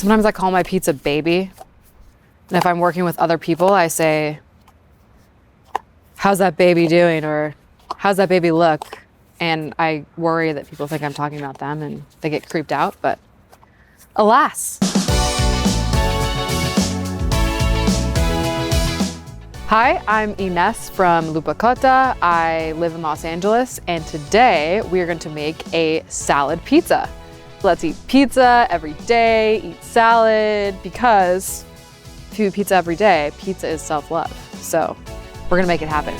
Sometimes I call my pizza baby. And if I'm working with other people, I say, how's that baby doing? Or how's that baby look? And I worry that people think I'm talking about them and they get creeped out, but alas. Hi, I'm Ines from Roccbox. I live in Los Angeles, and today we are going to make a salad pizza. Let's eat pizza every day, eat salad, because if you eat pizza every day, pizza is self-love. So we're gonna make it happen.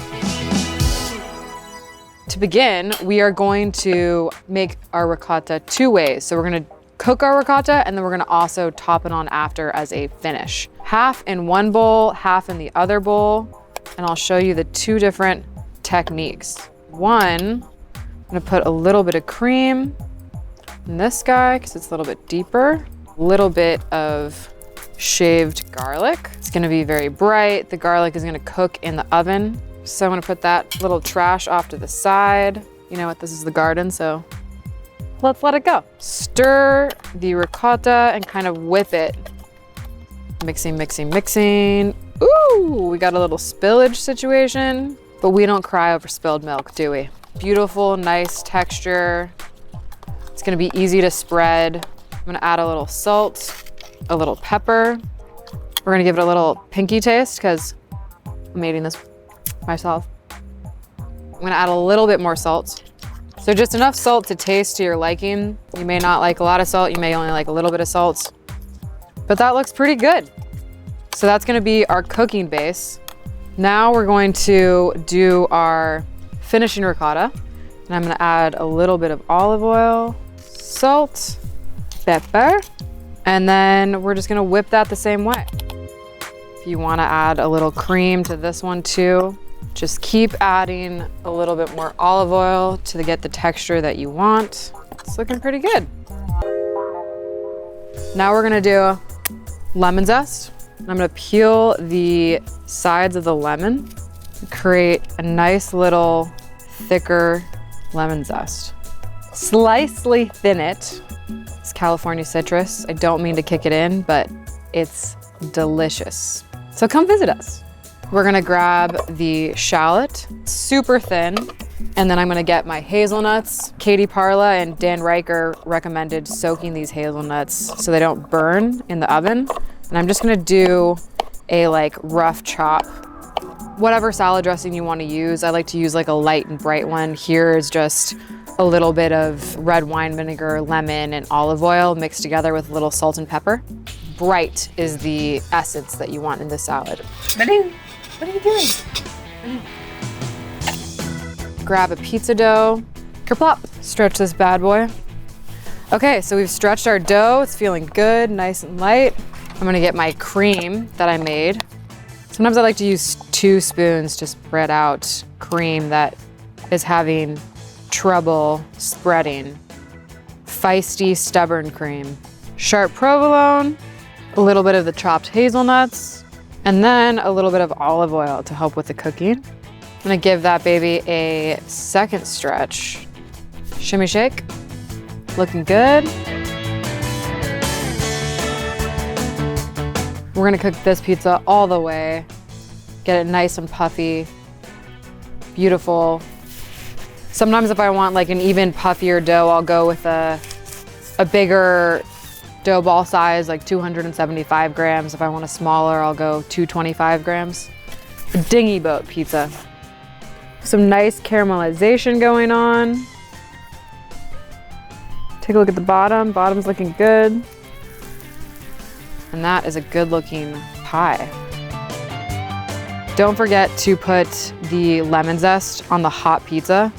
To begin, we are going to make our ricotta two ways. So we're gonna cook our ricotta, and then we're gonna also top it on after as a finish. Half in one bowl, half in the other bowl, and I'll show you the two different techniques. One, I'm gonna put a little bit of cream in this guy, because it's a little bit deeper. A little bit of shaved garlic. It's gonna be very bright. The garlic is gonna cook in the oven. So I'm gonna put that little trash off to the side. You know what, this is the garden, so let's let it go. Stir the ricotta and kind of whip it. Mixing, mixing, mixing. Ooh, we got a little spillage situation, but we don't cry over spilled milk, do we? Beautiful, nice texture. It's gonna be easy to spread. I'm gonna add a little salt, a little pepper. We're gonna give it a little pinky taste because I'm eating this myself. I'm gonna add a little bit more salt. So just enough salt to taste to your liking. You may not like a lot of salt, you may only like a little bit of salt, but that looks pretty good. So that's gonna be our cooking base. Now we're going to do our finishing ricotta. And I'm gonna add a little bit of olive oil, salt, pepper, and then we're just gonna whip that the same way. If you wanna add a little cream to this one too, just keep adding a little bit more olive oil to get the texture that you want. It's looking pretty good. Now we're gonna do lemon zest. I'm gonna peel the sides of the lemon to create a nice little thicker lemon zest. Slightly thin it. It's California citrus. I don't mean to kick it in, but it's delicious. So come visit us. We're gonna grab the shallot, super thin, and then I'm gonna get my hazelnuts. Katie Parla and Dan Riker recommended soaking these hazelnuts so they don't burn in the oven. And I'm just gonna do a rough chop. Whatever salad dressing you wanna use. I like to use a light and bright one. Here is just a little bit of red wine vinegar, lemon, and olive oil mixed together with a little salt and pepper. Bright is the essence that you want in this salad. What are you doing? Grab a pizza dough, kerplop. Stretch this bad boy. Okay, so we've stretched our dough. It's feeling good, nice and light. I'm gonna get my cream that I made. Sometimes I like to use 2 spoons to spread out cream that is having trouble spreading. Feisty, stubborn cream. Sharp provolone, a little bit of the chopped hazelnuts, and then a little bit of olive oil to help with the cooking. I'm gonna give that baby a second stretch. Shimmy shake, looking good. We're gonna cook this pizza all the way, get it nice and puffy, beautiful. Sometimes if I want an even puffier dough, I'll go with a bigger dough ball size, 275 grams. If I want a smaller, I'll go 225 grams. A dinghy boat pizza. Some nice caramelization going on. Take a look at the bottom. Bottom's looking good. And that is a good looking pie. Don't forget to put the lemon zest on the hot pizza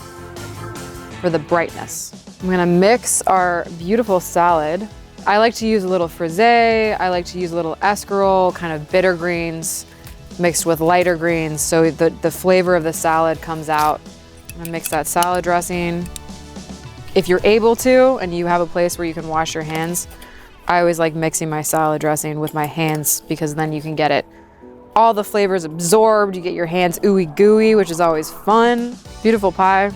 for the brightness. I'm gonna mix our beautiful salad. I like to use a little frisee. I like to use a little escarole, kind of bitter greens mixed with lighter greens so the flavor of the salad comes out. I'm gonna mix that salad dressing. If you're able to, and you have a place where you can wash your hands, I always like mixing my salad dressing with my hands because then you can get it, all the flavors absorbed. You get your hands ooey gooey, which is always fun. Beautiful pie,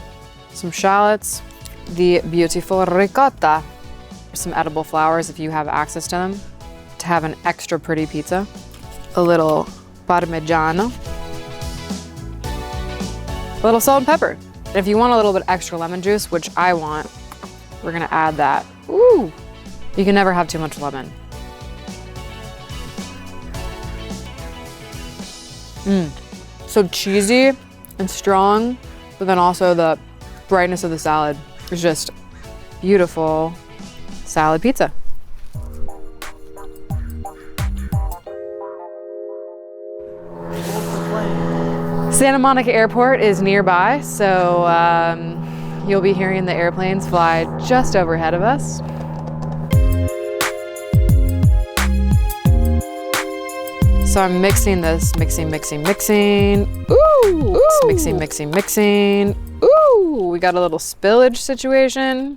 some shallots, the beautiful ricotta, some edible flowers if you have access to them. to have an extra pretty pizza. A little parmigiano. A little salt and pepper. And if you want a little bit extra lemon juice, which I want, we're gonna add that. Ooh, you can never have too much lemon. So cheesy and strong, but then also the brightness of the salad is just beautiful salad pizza. Santa Monica Airport is nearby, so you'll be hearing the airplanes fly just overhead of us. So I'm mixing this, mixing. Ooh, mixing. Ooh, we got a little spillage situation.